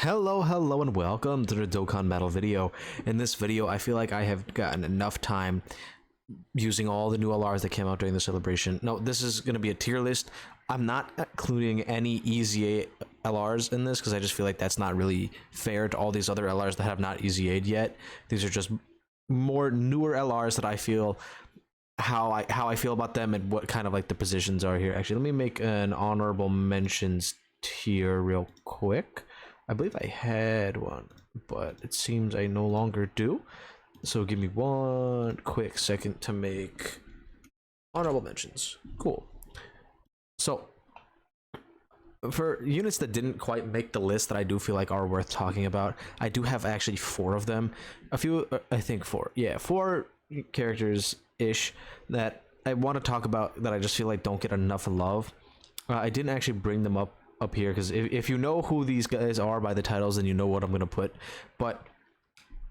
Hello, and welcome to the Dokkan Battle video. In this video, I feel like I have gotten enough time using all the new LRs that came out during the celebration. No, this is going to be a tier list. I'm not including any EZA LRs in this because I just feel like that's not really fair to all these other LRs that have not EZA'd yet. These are just more newer LRs that I feel how I feel about them and what kind of like the positions are here. Actually, let me make an honorable mentions tier real quick. I believe I had one, but it seems I no longer do. So give me one quick second to make honorable mentions. Cool. So for units that didn't quite make the list that I do feel like are worth talking about, I do have actually 4 of them. A few, I think 4. Yeah, 4 characters-ish that I want to talk about that I just feel like don't get enough love. I didn't actually bring them up here because if you know who these guys are by the titles, then you know what I'm going to put. But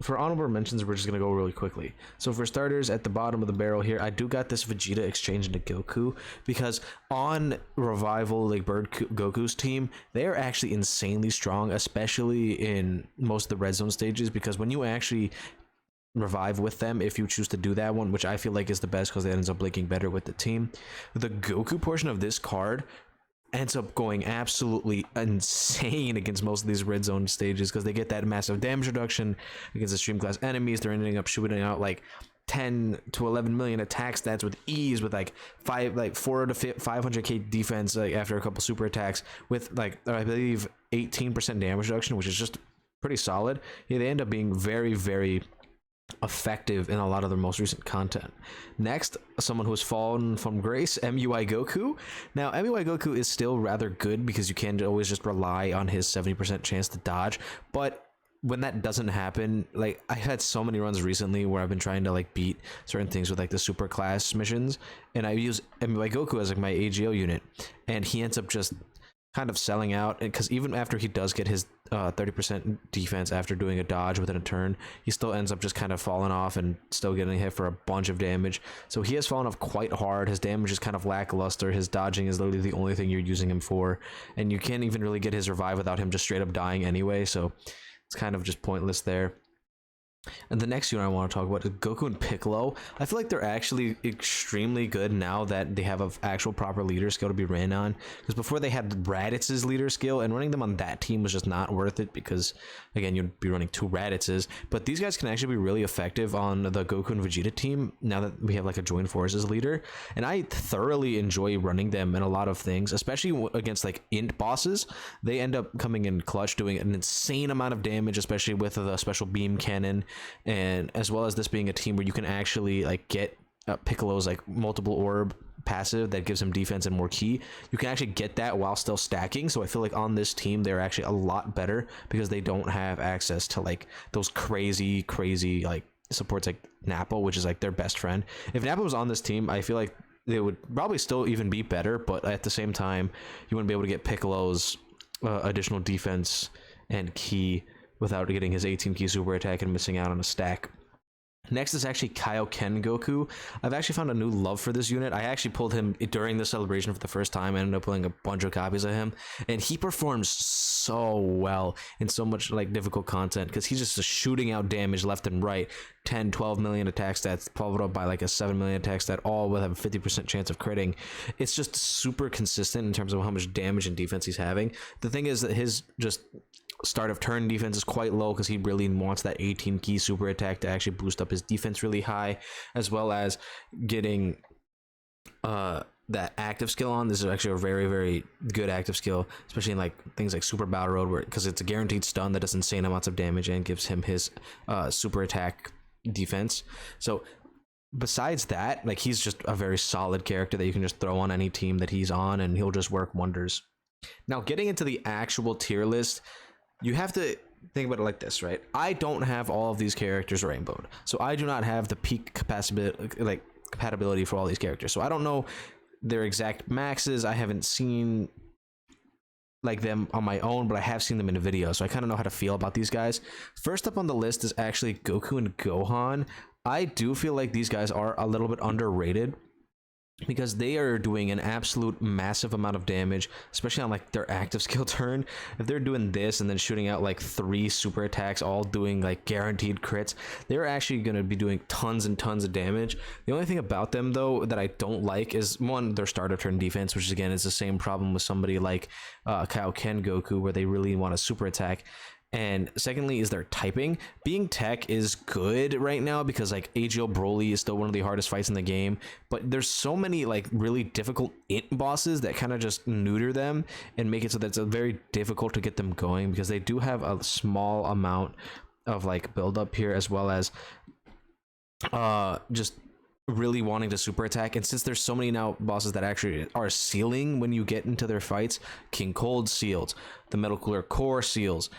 for honorable mentions, we're just going to go really quickly. So for starters, at the bottom of the barrel here, I do got this Vegeta exchange into Goku because on Revival, like Bird Goku's team, they're actually insanely strong, especially in most of the red zone stages, because when you actually revive with them, if you choose to do that one, which I feel like is the best because it ends up linking better with the team, the Goku portion of this card ends up going absolutely insane against most of these red zone stages because they get that massive damage reduction against the stream class enemies. They're ending up shooting out like 10 to 11 million attack stats with ease, with like 4 to 500k defense, like after a couple super attacks, with like I believe 18% damage reduction, which is just pretty solid. Yeah, they end up being very effective in a lot of their most recent content. Next, someone who has fallen from grace, MUI Goku. Now, MUI Goku is still rather good because you can't always just rely on his 70% chance to dodge, but when that doesn't happen, like I've had so many runs recently where I've been trying to like beat certain things with like the super class missions, and I use MUI Goku as like my AGO unit, and he ends up just kind of selling out, because even after he does get his 30% defense after doing a dodge within a turn, he still ends up just kind of falling off and still getting hit for a bunch of damage. So he has fallen off quite hard. His damage is kind of lackluster. His dodging is literally the only thing you're using him for, and you can't even really get his revive without him just straight up dying anyway, so it's kind of just pointless there. And the next unit I want to talk about is Goku and Piccolo. I feel like they're actually extremely good now that they have an actual proper leader skill to be ran on. Because before they had Raditz's leader skill, and running them on that team was just not worth it because, again, you'd be running 2 Raditz's. But these guys can actually be really effective on the Goku and Vegeta team now that we have like a joint forces leader. And I thoroughly enjoy running them in a lot of things, especially against like int bosses. They end up coming in clutch, doing an insane amount of damage, especially with the special beam cannon. And as well as this being a team where you can actually like get Piccolo's like multiple orb passive that gives him defense and more ki, you can actually get that while still stacking. So I feel like on this team they're actually a lot better because they don't have access to like those crazy like supports like Nappa, which is like their best friend. If Nappa was on this team, I feel like they would probably still even be better, but at the same time you wouldn't be able to get Piccolo's additional defense and ki without getting his 18 key super attack and missing out on a stack. Next is actually Kaioken Goku. I've actually found a new love for this unit. I actually pulled him during the celebration for the first time. I ended up pulling a bunch of copies of him, and he performs so well in so much like difficult content because he's just shooting out damage left and right. 10, 12 million attack stats followed up by like a 7 million attack stat, all with a 50% chance of critting. It's just super consistent in terms of how much damage and defense he's having. The thing is that his just start of turn defense is quite low because he really wants that 18 key super attack to actually boost up his defense really high, as well as getting that active skill on. This is actually a very good active skill, especially in like things like Super Battle Road, where because it's a guaranteed stun that does insane amounts of damage and gives him his super attack defense. So besides that, like he's just a very solid character that you can just throw on any team that he's on and he'll just work wonders. Now getting into the actual tier list, you have to think about it like this, right? I don't have all of these characters rainbowed, so I do not have the peak compatibility for all these characters. So I don't know their exact maxes. I haven't seen like them on my own, but I have seen them in a video, so I kind of know how to feel about these guys. First up on the list is actually Goku and Gohan. I do feel like these guys are a little bit underrated because they are doing an absolute massive amount of damage, especially on like their active skill turn. If they're doing this and then shooting out like 3 super attacks, all doing like guaranteed crits, they're actually going to be doing tons and tons of damage. The only thing about them though that I don't like is, one, their starter turn defense, which again is the same problem with somebody like Kaioken Goku, where they really want a super attack. And secondly is their typing. Being tech is good right now because like AGL Broly is still one of the hardest fights in the game, but there's so many like really difficult int bosses that kind of just neuter them and make it so that it's very difficult to get them going, because they do have a small amount of like build up here, as well as just really wanting to super attack. And since there's so many now bosses that actually are sealing when you get into their fights, King Cold seals, the Metal Cooler Core seals,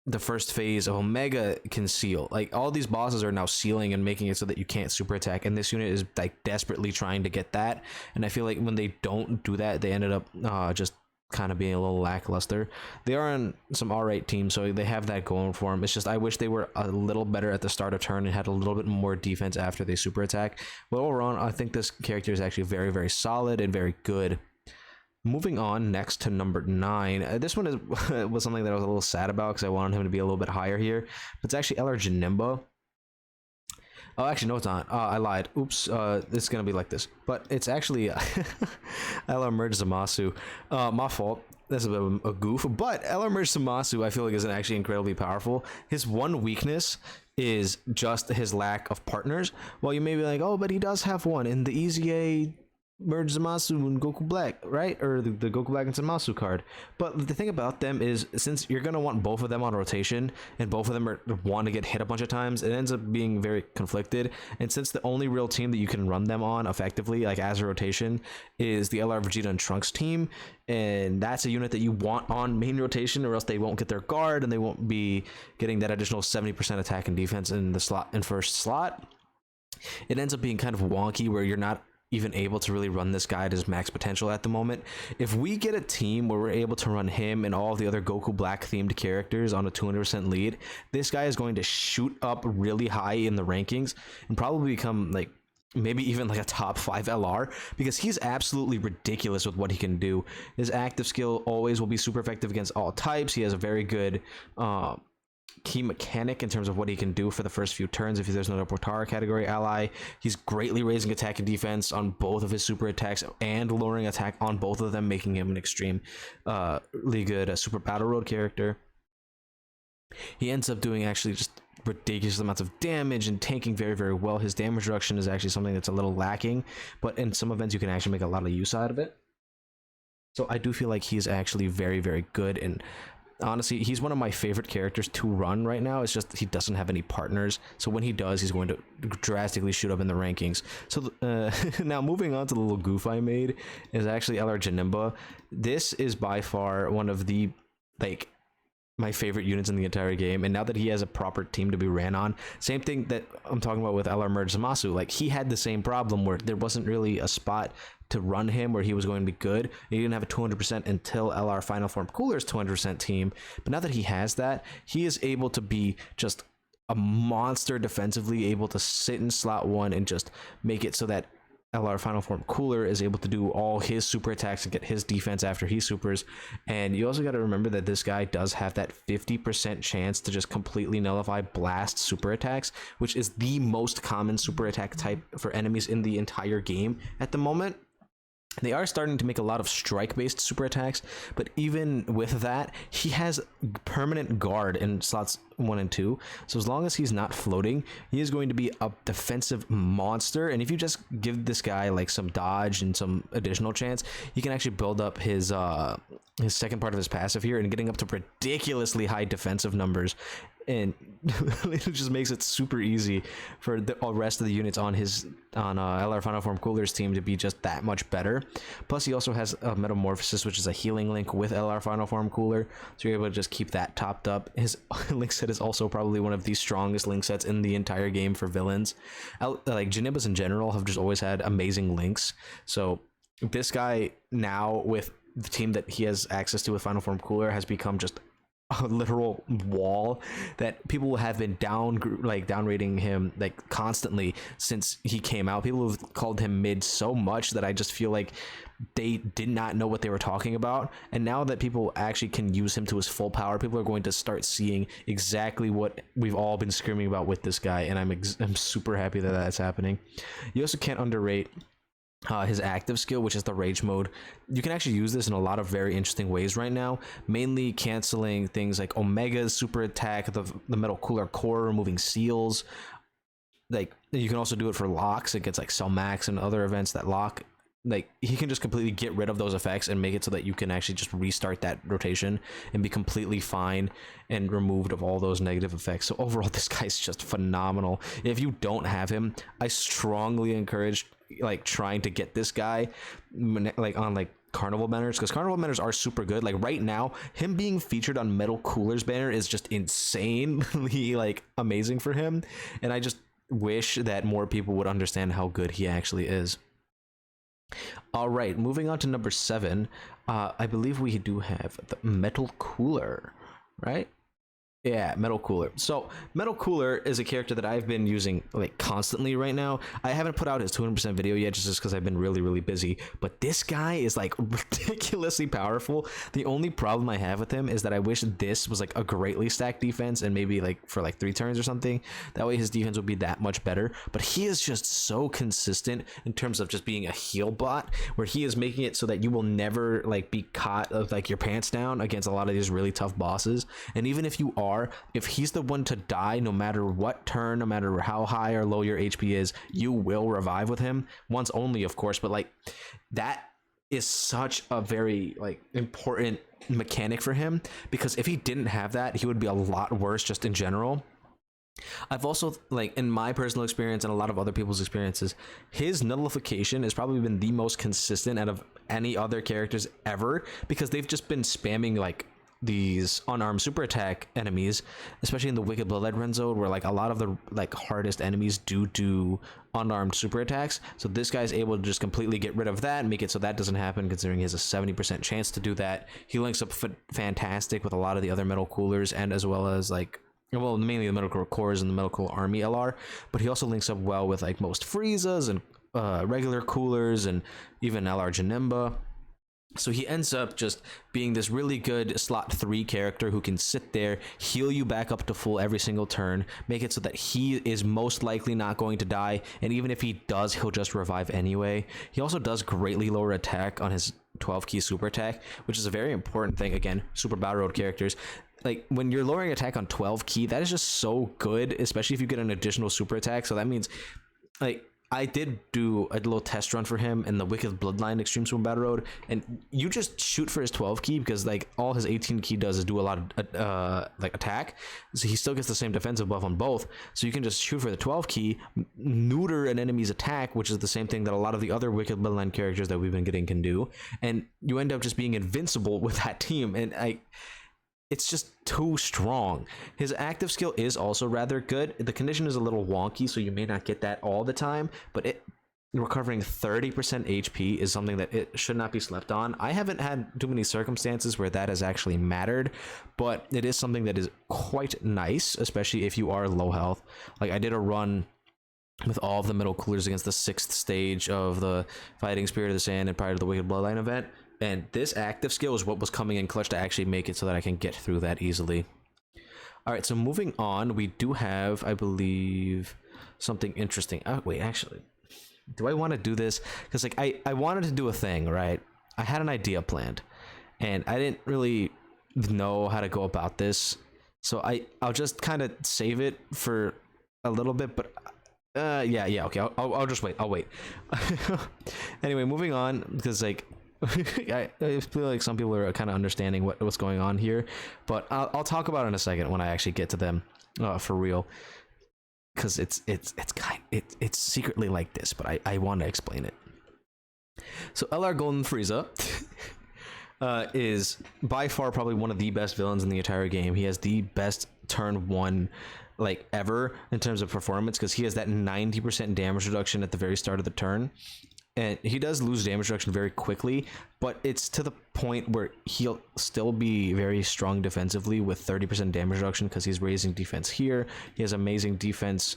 the first phase of Omega can seal. Like, all these bosses are now sealing and making it so that you can't super attack, and this unit is like desperately trying to get that. And I feel like when they don't do that, they ended up just kind of being a little lackluster. They are on some alright teams, so they have that going for them. It's just I wish they were a little better at the start of turn and had a little bit more defense after they super attack. But overall, I think this character is actually very, very solid and very good. Moving on next to number 9. This one was something that I was a little sad about because I wanted him to be a little bit higher here. But it's actually Allergen Nimba. Oh, actually, no, it's not. I lied. Oops. It's going to be like this. But it's actually LR Merge Zamasu. My fault. That's a bit of a goof. But LR Merge Zamasu, I feel like, isn't actually incredibly powerful. His one weakness is just his lack of partners. Well, you may be like, oh, but he does have one in the EZA Merge Zamasu and Goku Black, right? Or the Goku Black and Zamasu card. But the thing about them is, since you're going to want both of them on rotation, and both of them want to get hit a bunch of times, it ends up being very conflicted. And since the only real team that you can run them on effectively, like as a rotation, is the LR Vegeta and Trunks team, and that's a unit that you want on main rotation, or else they won't get their guard and they won't be getting that additional 70% attack and defense in the slot, in first slot. It ends up being kind of wonky where you're not even able to really run this guy at his max potential at the moment. If we get a team where we're able to run him and all the other Goku Black themed characters on a 200% lead, this guy is going to shoot up really high in the rankings and probably become like maybe even like a top 5 LR, because he's absolutely ridiculous with what he can do. His active skill always will be super effective against all types. He has a very good key mechanic in terms of what he can do for the first few turns if there's another Potara category ally. He's greatly raising attack and defense on both of his super attacks and lowering attack on both of them, making him an extremely good super battle road character. He ends up doing actually just ridiculous amounts of damage and tanking very, very well. His damage reduction is actually something that's a little lacking, but in some events you can actually make a lot of use out of it. So I do feel like he's actually very, very good, and honestly, he's one of my favorite characters to run right now. It's just he doesn't have any partners, so when he does, he's going to drastically shoot up in the rankings. So now moving on to the little goof I made is actually Allergen Nimba. This is by far one of the like my favorite units in the entire game, and now that he has a proper team to be ran on, same thing that I'm talking about with LR Merge Zamasu, like he had the same problem where there wasn't really a spot to run him where he was going to be good. He didn't have a 200% until LR Final Form Cooler's 200% team, but now that he has that, he is able to be just a monster defensively, able to sit in slot 1 and just make it so that LR Final Form Cooler is able to do all his super attacks and get his defense after he supers. And you also got to remember that this guy does have that 50% chance to just completely nullify blast super attacks, which is the most common super attack type for enemies in the entire game at the moment. They are starting to make a lot of strike-based super attacks, but even with that, he has permanent guard in slots 1 and 2. So as long as he's not floating, he is going to be a defensive monster. And if you just give this guy like some dodge and some additional chance, he can actually build up his second part of his passive here and getting up to ridiculously high defensive numbers. And it just makes it super easy for the rest of the units on LR Final Form Cooler's team to be just that much better. Plus, he also has a Metamorphosis, which is a healing link with LR Final Form Cooler, so you're able to just keep that topped up. His link set is also probably one of the strongest link sets in the entire game for villains. Like Janibas in general have just always had amazing links, so this guy now with the team that he has access to with Final Form Cooler has become just a literal wall that people have been downrating him like constantly since he came out. People have called him mid so much that I just feel like they did not know what they were talking about, and now that people actually can use him to his full power, people are going to start seeing exactly what we've all been screaming about with this guy, and I'm super happy that that's happening. You also can't underrate his active skill, which is the rage mode. You can actually use this in a lot of very interesting ways right now, mainly canceling things like Omega's super attack, the metal cooler core, removing seals. Like, you can also do it for locks against like Cell Max and other events that lock. Like, he can just completely get rid of those effects and make it so that you can actually just restart that rotation and be completely fine and removed of all those negative effects. So overall, this guy's just phenomenal. If you don't have him, I strongly encourage like trying to get this guy like on like Carnival banners, because Carnival banners are super good. Like right now, him being featured on Metal Cooler's banner is just insanely like amazing for him, and I just wish that more people would understand how good he actually is. All right, moving on to number 7. I believe we do have the Metal Cooler, right? Yeah, Metal Cooler. So Metal Cooler is a character that I've been using like constantly right now. I haven't put out his 200% video yet just because I've been really busy, but this guy is like ridiculously powerful. The only problem I have with him is that I wish this was like a greatly stacked defense and maybe like for like 3 turns or something. That way his defense would be that much better, but he is just so consistent in terms of just being a heal bot, where he is making it so that you will never like be caught of like your pants down against a lot of these really tough bosses. And even if you are, if he's the one to die, no matter what turn, no matter how high or low your HP is, you will revive with him. Once only, of course, but like that is such a very like important mechanic for him, because if he didn't have that, he would be a lot worse just in general. I've also, like, in my personal experience and a lot of other people's experiences, his nullification has probably been the most consistent out of any other characters ever, because they've just been spamming like these unarmed super attack enemies, especially in the Wicked Bloodlight Run zone, where like a lot of the like hardest enemies do unarmed super attacks. So this guy's able to just completely get rid of that and make it so that doesn't happen, considering he has a 70% chance to do that. He links up fantastic with a lot of the other metal coolers, and as well as like, well, mainly the metal cooler cores and the metal cooler army LR, but he also links up well with like most Friezas and regular coolers and even Allergen Nimba. So he ends up just being this really good slot 3 character who can sit there, heal you back up to full every single turn, make it so that he is most likely not going to die, and even if he does, he'll just revive anyway. He also does greatly lower attack on his 12 key super attack, which is a very important thing. Again, super battle road characters, like when you're lowering attack on 12 key, that is just so good, especially if you get an additional super attack. So that means, like, I did do a little test run for him in the Wicked Bloodline Extreme Swim Battle Road, and you just shoot for his 12 key, because like all his 18 key does is do a lot of like attack, so he still gets the same defensive buff on both. So you can just shoot for the 12 key, neuter an enemy's attack, which is the same thing that a lot of the other Wicked Bloodline characters that we've been getting can do, and you end up just being invincible with that team. And it's just too strong. His active skill is also rather good. The condition is a little wonky, so you may not get that all the time, but recovering 30% HP is something that it should not be slept on. I haven't had too many circumstances where that has actually mattered, but it is something that is quite nice, especially if you are low health. Like, I did a run with all of the metal coolers against the 6th stage of the Fighting Spirit of the Sand and prior to the Wicked Bloodline event, and this active skill is what was coming in clutch to actually make it so that I can get through that easily. All right, so moving on, we do have, I believe, something interesting. Oh, wait, actually, do I want to do this? Because like I wanted to do a thing, right? I had an idea planned, and I didn't really know how to go about this, so I'll just kind of save it for a little bit. But yeah, okay, I'll just wait. I'll wait. Anyway, moving on, because like I feel like some people are kind of understanding what's going on here, but I'll talk about it in a second when I actually get to them for real, because it's secretly like this, but I want to explain it. So LR Golden Frieza is by far probably one of the best villains in the entire game. He has the best turn 1 like ever in terms of performance, because he has that 90% damage reduction at the very start of the turn. and he does lose damage reduction very quickly, but it's to the point where he'll still be very strong defensively with 30% damage reduction because he's raising defense here. He has amazing defense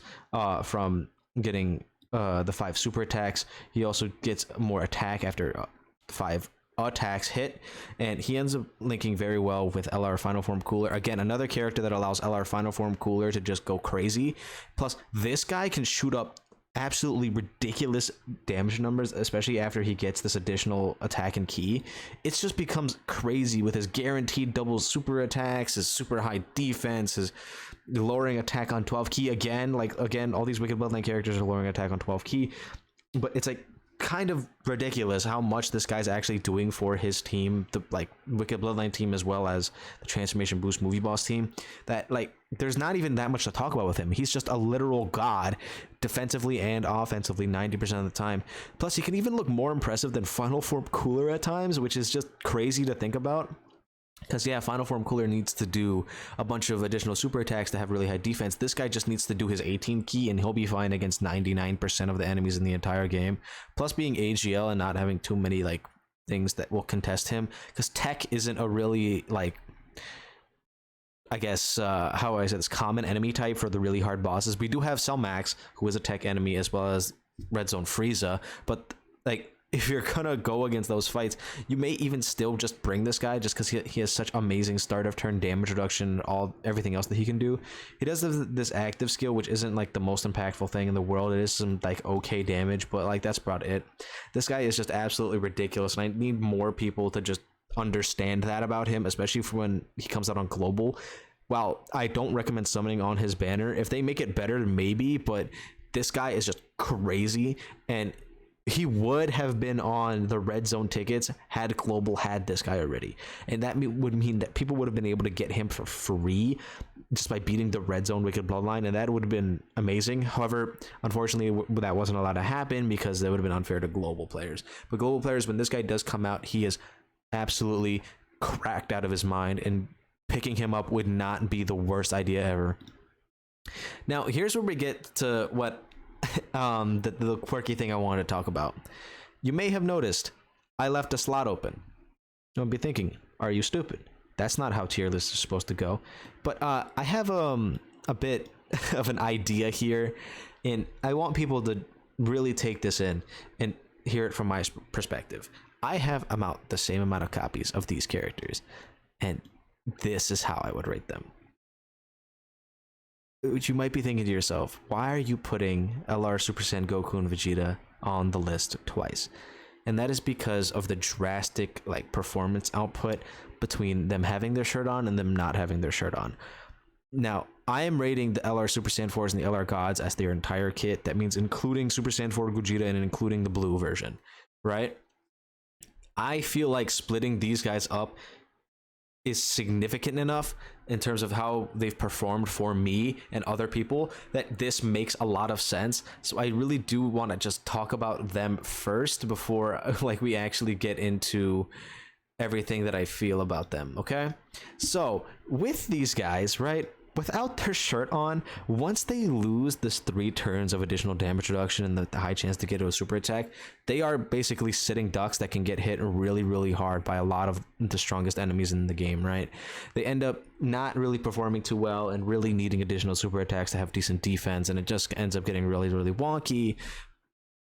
from getting the 5 super attacks. He also gets more attack after 5 attacks hit, and he ends up linking very well with LR Final Form Cooler. Again, another character that allows LR Final Form Cooler to just go crazy. Plus, this guy can shoot up absolutely ridiculous damage numbers, especially after he gets this additional attack and key. It just becomes crazy with his guaranteed double super attacks, his super high defense, his lowering attack on 12 key. Again, all these Wicked Bloodline characters are lowering attack on 12 key, but it's like kind of ridiculous how much this guy's actually doing for his team, the like Wicked Bloodline team, as well as the Transformation Boost Movie Boss team, that like there's not even that much to talk about with him. He's just a literal god defensively and offensively 90% of the time. Plus, he can even look more impressive than Final Form Cooler at times, which is just crazy to think about. Because yeah, Final Form Cooler needs to do a bunch of additional super attacks to have really high defense. This guy just needs to do his 18 key and he'll be fine against 99% of the enemies in the entire game. Plus, being AGL and not having too many like things that will contest him, because tech isn't a really like, I guess how I said, it's common enemy type for the really hard bosses. We do have Cell Max, who is a tech enemy, as well as Red Zone Frieza, but like if you're gonna go against those fights, you may even still just bring this guy just because he has such amazing start of turn damage reduction, everything else that he can do. He does have this active skill, which isn't like the most impactful thing in the world. It is some like okay damage, but like that's about it. This guy is just absolutely ridiculous, and I need more people to just understand that about him, especially for when he comes out on global. While I don't recommend summoning on his banner, if they make it better, maybe, but this guy is just crazy, and he would have been on the red zone tickets had global had this guy already, and that would mean that people would have been able to get him for free just by beating the red zone Wicked Bloodline, and that would have been amazing. However, unfortunately, that wasn't allowed to happen because that would have been unfair to global players. But global players, when this guy does come out, he is absolutely cracked out of his mind, and picking him up would not be the worst idea ever. Now, here's where we get to what the quirky thing I wanted to talk about. You may have noticed I left a slot open. You'll be thinking, are you stupid? That's not how tier lists are supposed to go. But I have a bit of an idea here, and I want people to really take this in and hear it from my perspective. I have about the same amount of copies of these characters, and this is how I would rate them. Which you might be thinking to yourself, why are you putting LR Super Saiyan Goku and Vegeta on the list twice? And that is because of the drastic like performance output between them having their shirt on and them not having their shirt on. Now, I am rating the LR Super Saiyan 4s and the LR Gods as their entire kit. That means including Super Saiyan 4 Gogeta and including the blue version, right? I feel like splitting these guys up is significant enough in terms of how they've performed for me and other people that this makes a lot of sense. So I really do want to just talk about them first before like we actually get into everything that I feel about them. Okay, so with these guys, right, without their shirt on, once they lose this 3 turns of additional damage reduction and the high chance to get to a super attack, they are basically sitting ducks that can get hit really, really hard by a lot of the strongest enemies in the game, right? They end up not really performing too well and really needing additional super attacks to have decent defense, and it just ends up getting really, really wonky.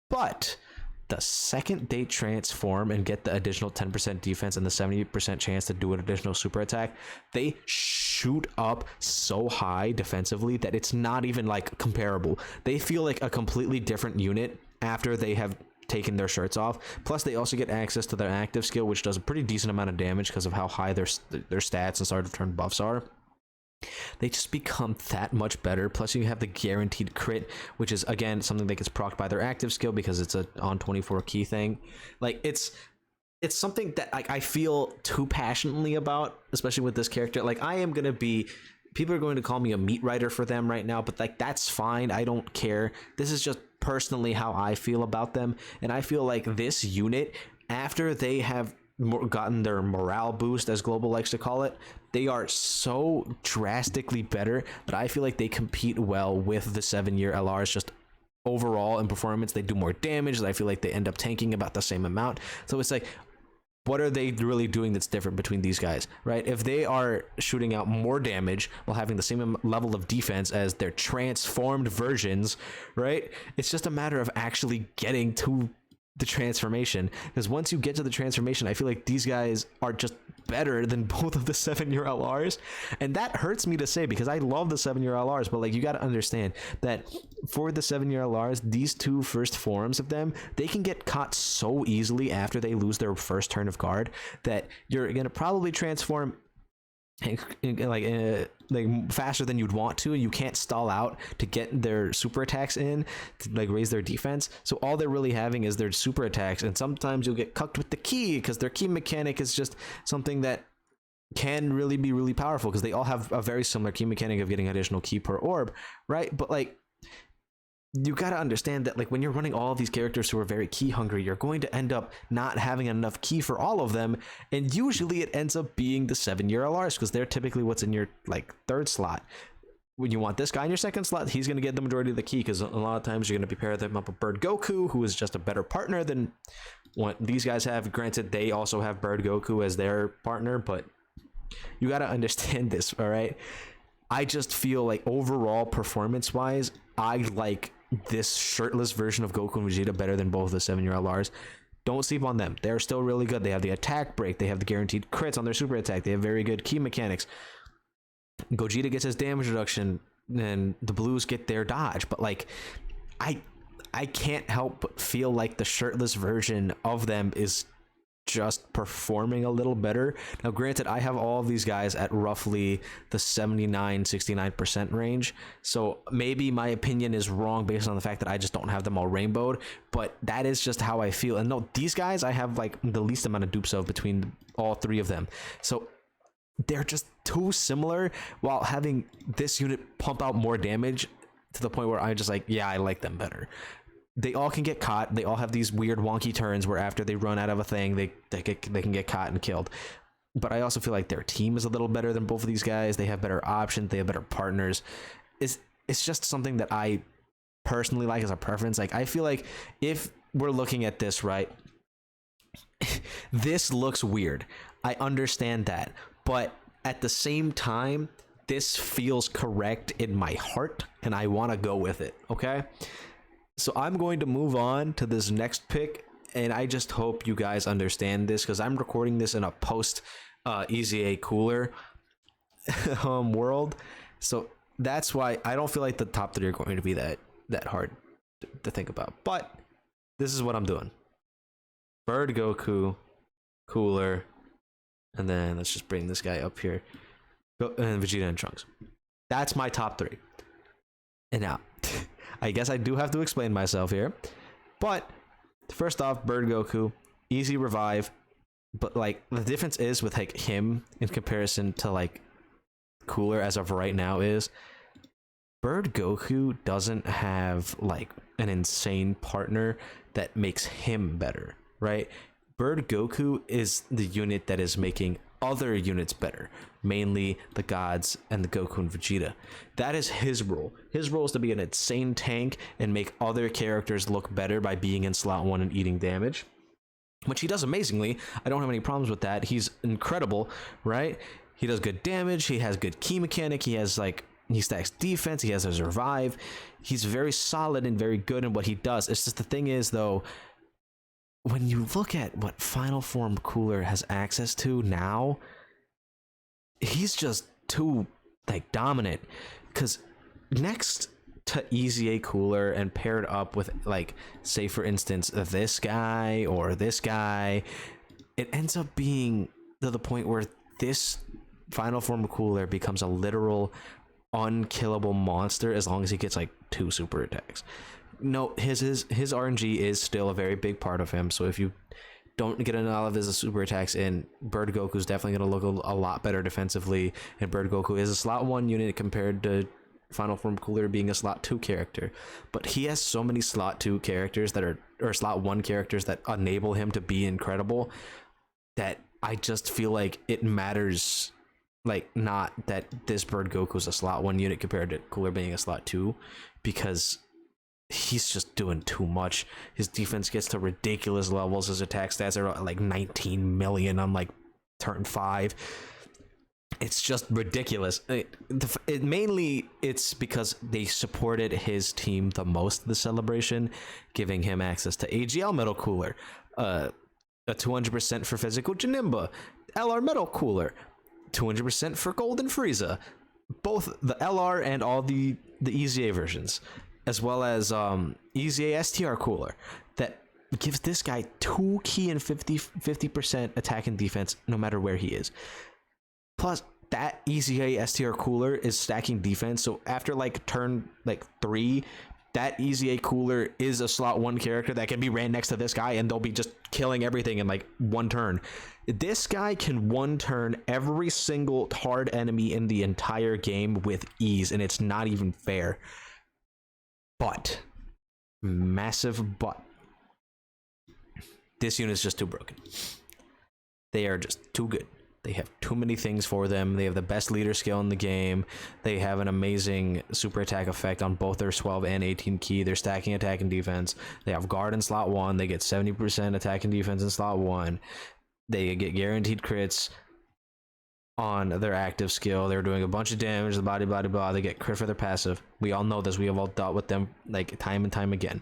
But the second they transform and get the additional 10% defense and the 70% chance to do an additional super attack, they shoot up so high defensively that it's not even like comparable. They feel like a completely different unit after they have taken their shirts off. Plus, they also get access to their active skill, which does a pretty decent amount of damage because of how high their stats and start of turn buffs are. They just become that much better. Plus, you have the guaranteed crit, which is again something that gets procced by their active skill because it's a on 24 key thing. Like it's something that like I feel too passionately about, especially with this character. Like I am gonna be, people are going to call me a meat writer for them right now, but like that's fine. I don't care. This is just personally how I feel about them, and I feel like this unit, after they have gotten their morale boost, as Global likes to call it, they are so drastically better that I feel like they compete well with the 7-year LRs just overall in performance they do more damage. I feel like they end up tanking about the same amount. So it's like, what are they really doing that's different between these guys, right? If they are shooting out more damage while having the same level of defense as their transformed versions, right? It's just a matter of actually getting to the transformation, because once you get to the transformation, I feel like these guys are just better than both of the 7-year LRs, and that hurts me to say because I love the 7-year LRs, but like, you got to understand that for the 7-year LRs, these two first forms of them, they can get caught so easily after they lose their first turn of guard that you're gonna probably transform like faster than you'd want to, and you can't stall out to get their super attacks in to like raise their defense. So all they're really having is their super attacks, and sometimes you'll get cucked with the key because their key mechanic is just something that can really be really powerful, because they all have a very similar key mechanic of getting additional key per orb, right? But like, you got to understand that like when you're running all of these characters who are very key hungry, you're going to end up not having enough key for all of them, and usually it ends up being the 7-year LRs, because they're typically what's in your like third slot. When you want this guy in your second slot, he's going to get the majority of the key, because a lot of times you're going to be pairing them up with Bird Goku, who is just a better partner than what these guys have. Granted, they also have Bird Goku as their partner, but you got to understand this, all right? I just feel like overall performance wise, I like this shirtless version of Goku and Vegeta better than both the 7-year LRs. Don't sleep on them. They're still really good. They have the attack break. They have the guaranteed crits on their super attack. They have very good key mechanics. Gogeta gets his damage reduction, and the Blues get their dodge. But like, I can't help but feel like the shirtless version of them is just performing a little better. Now granted, I have all of these guys at roughly the 79-69% range, so maybe my opinion is wrong based on the fact that I just don't have them all rainbowed, but that is just how I feel. And no, these guys I have like the least amount of dupes of between all three of them, so they're just too similar, while having this unit pump out more damage to the point where I just like, yeah, I like them better. They all can get caught. They all have these weird wonky turns where after they run out of a thing, they can get caught and killed. But I also feel like their team is a little better than both of these guys. They have better options. They have better partners. It's just something that I personally like as a preference. Like, I feel like if we're looking at this, right, this looks weird. I understand that. But at the same time, this feels correct in my heart, and I want to go with it, okay? So I'm going to move on to this next pick, and I just hope you guys understand this, because I'm recording this in a post EZA cooler world. So that's why I don't feel like the top three are going to be that hard to think about. But this is what I'm doing. Bird Goku, cooler, and then let's just bring this guy up here. And Vegeta and Trunks. That's my top three. And now, I guess I do have to explain myself here, but first off, Bird Goku, easy revive, but like the difference is with like him in comparison to like cooler as of right now is Bird Goku doesn't have like an insane partner that makes him better, right? Bird Goku is the unit that is making other units better, mainly the gods and the Goku and Vegeta. That is his role. His role is to be an insane tank and make other characters look better by being in slot 1 and eating damage, which he does amazingly. I don't have any problems with that. He's incredible, right? He does good damage. He has good key mechanic. He has like, he stacks defense. He has a survive. He's very solid and very good in what he does. It's just the thing is though, when you look at what Final Form Cooler has access to now, he's just too like dominant, because next to EZA Cooler and paired up with like, say for instance, this guy or this guy, it ends up being to the point where this Final Form Cooler becomes a literal unkillable monster as long as he gets like 2 super attacks. No, his RNG is still a very big part of him, so if you don't get a lot of his super attacks in, Bird Goku's definitely going to look a lot better defensively, and Bird Goku is a slot 1 unit compared to Final Form Cooler being a slot 2 character, but he has so many slot 2 characters that are, or slot 1 characters that enable him to be incredible, that I just feel like it matters, like, not that this Bird Goku is a slot 1 unit compared to Cooler being a slot 2, because he's just doing too much. His defense gets to ridiculous levels. His attack stats are like 19 million on like turn 5. It's just ridiculous. Mainly it's because they supported his team the most, the celebration, giving him access to AGL Metal Cooler, a 200% for Physical Nimba, LR Metal Cooler, 200% for Golden Frieza, both the LR and all the EZA versions, as well as EZA STR Cooler that gives this guy 2 key and 50% attack and defense no matter where he is. Plus, that EZA STR Cooler is stacking defense, so after like turn 3, that EZA Cooler is a slot 1 character that can be ran next to this guy and they'll be just killing everything in like 1 turn. This guy can 1 turn every single hard enemy in the entire game with ease, and it's not even fair. But, massive but, this unit is just too broken. They are just too good. They have too many things for them. They have the best leader skill in the game. They have an amazing super attack effect on both their 12 and 18 key. They're stacking attack and defense. They have guard in slot 1. They get 70% attack and defense in slot 1. They get guaranteed crits on their active skill. They're doing a bunch of damage, the blah, blah, blah. They get crit for their passive. We all know this. We have all dealt with them like time and time again.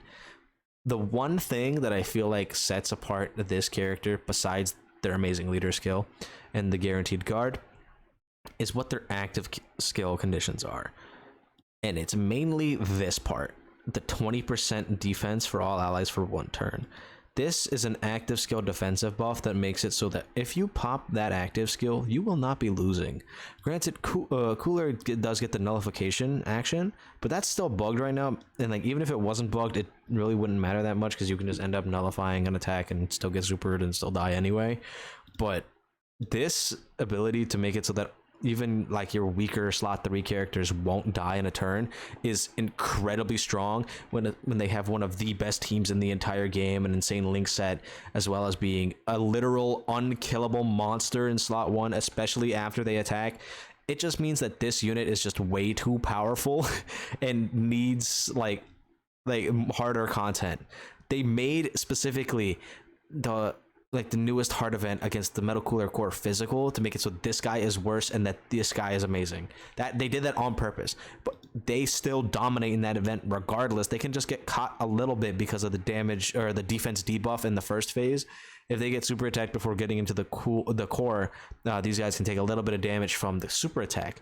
The one thing that I feel like sets apart this character, besides their amazing leader skill and the guaranteed guard, is what their active skill conditions are. And it's mainly this part, the 20% defense for all allies for 1 turn. This is an active skill defensive buff that makes it so that if you pop that active skill, you will not be losing. Granted, Cooler does get the nullification action, but that's still bugged right now. And like, even if it wasn't bugged, it really wouldn't matter that much because you can just end up nullifying an attack and still get supered and still die anyway. But this ability to make it so that even like your weaker slot 3 characters won't die in a turn is incredibly strong when they have one of the best teams in the entire game, an insane link set, as well as being a literal unkillable monster in slot 1, especially after they attack. It just means that this unit is just way too powerful and needs like harder content. They made specifically the newest hard event against the Metal Cooler Core physical to make it so this guy is worse and that this guy is amazing. That they did that on purpose, but they still dominate in that event regardless. They can just get caught a little bit because of the damage or the defense debuff in the first phase. If they get super attacked before getting into the core, these guys can take a little bit of damage from the super attack,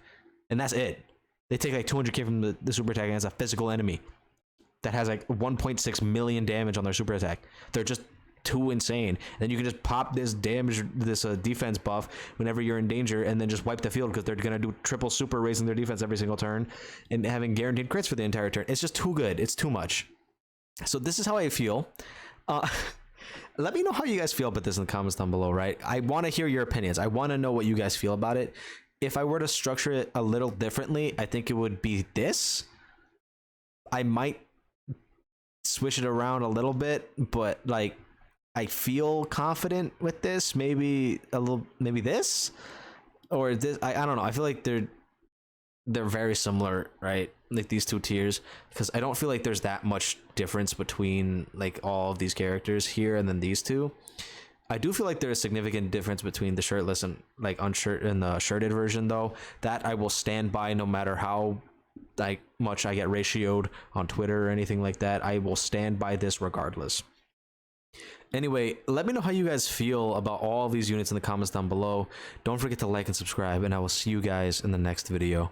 and that's it. They take like 200k from the super attack against a physical enemy that has like 1.6 million damage on their super attack. They're just too insane. Then you can just pop this damage, this defense buff whenever you're in danger, and then just wipe the field because they're gonna do triple super, raising their defense every single turn and having guaranteed crits for the entire turn. It's just too good. It's too much. So this is how I feel. Let me know how you guys feel about this in the comments down below, right? I want to hear your opinions. I want to know what you guys feel about it. If I were to structure it a little differently, I think it would be this. I might switch it around a little bit, but like, I feel confident with this. Maybe this or this. I don't know. I feel like they're very similar, right? Like these 2 tiers, because I don't feel like there's that much difference between like all of these characters here and then these 2. I do feel like there's a significant difference between the shirtless and like unshirt and the shirted version, though. That I will stand by no matter how like much I get ratioed on Twitter or anything like that. I will stand by this regardless. Anyway, let me know how you guys feel about all of these units in the comments down below. Don't forget to like and subscribe, and I will see you guys in the next video.